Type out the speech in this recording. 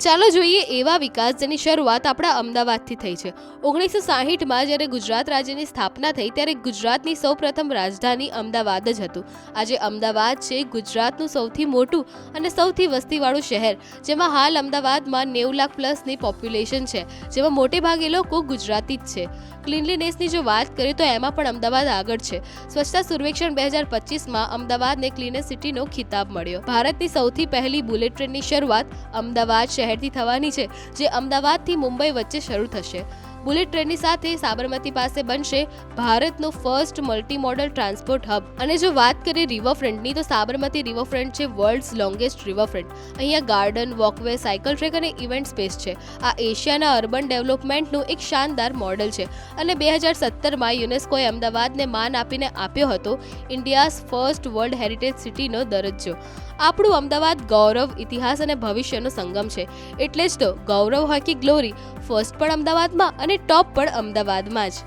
ચાલો જોઈએ એવા વિકાસ જેની શરૂઆત આપણા અમદાવાદથી થઈ છે. 1960માં જ્યારે ગુજરાત રાજ્યની સ્થાપના થઈ ત્યારે ગુજરાતની સૌપ્રથમ રાજધાની અમદાવાદ જ હતું. આજે અમદાવાદ છે ગુજરાતનું સૌથી મોટું અને સૌથી વસ્તીવાળું શહેર, જેમાં હાલ અમદાવાદમાં 90 લાખ પ્લસની પોપ્યુલેશન છે, જેમાં મોટે ભાગે લોકો ગુજરાતી જ છે. ક્લીનલીનેસની જો વાત કરીએ તો એમાં પણ અમદાવાદ આગળ છે. સ્વચ્છતા સર્વેક્ષણ 2025માં અમદાવાદને ક્લીનેસ્ટ સિટીનો ખિતાબ મળ્યો. ભારતની સૌથી પહેલી બુલેટ ટ્રેનની શરૂઆત અમદાવાદ શહેરથી થવાની છે, જે અમદાવાદથી મુંબઈ વચ્ચે શરૂ થશે. બુલેટ ટ્રેનની સાથે સાબરમતી પાસે બનશે ભારતનો first multi modal transport hub. અને જો વાત કરીએ રિવરફ્રન્ટની, તો સાબરમતી રિવરફ્રન્ટ છે વર્લ્ડ્સ લોંગેસ્ટ રિવરફ્રન્ટ. અહીંયા ગાર્ડન, વોકવે, સાયકલ ટ્રેક અને ઇવેન્ટ સ્પેસ છે. આ એશિયાના અર્બન ડેવલપમેન્ટનું એક શાનદાર મોડલ છે અને 2017માં યુનેસ્કોએ અમદાવાદને માન આપીને આપ્યો હતો ઇન્ડિયાઝ ફર્સ્ટ વર્લ્ડ હેરિટેજ સિટીનો દરજ્જો. આપણું અમદાવાદ ગૌરવ, ઇતિહાસ અને ભવિષ્યનો સંગમ છે. એટલે જ તો ગૌરવ હોય કે ગ્લોરી, ફર્સ્ટ પણ અમદાવાદમાં અને ટોપ પણ અમદાવાદમાં જ.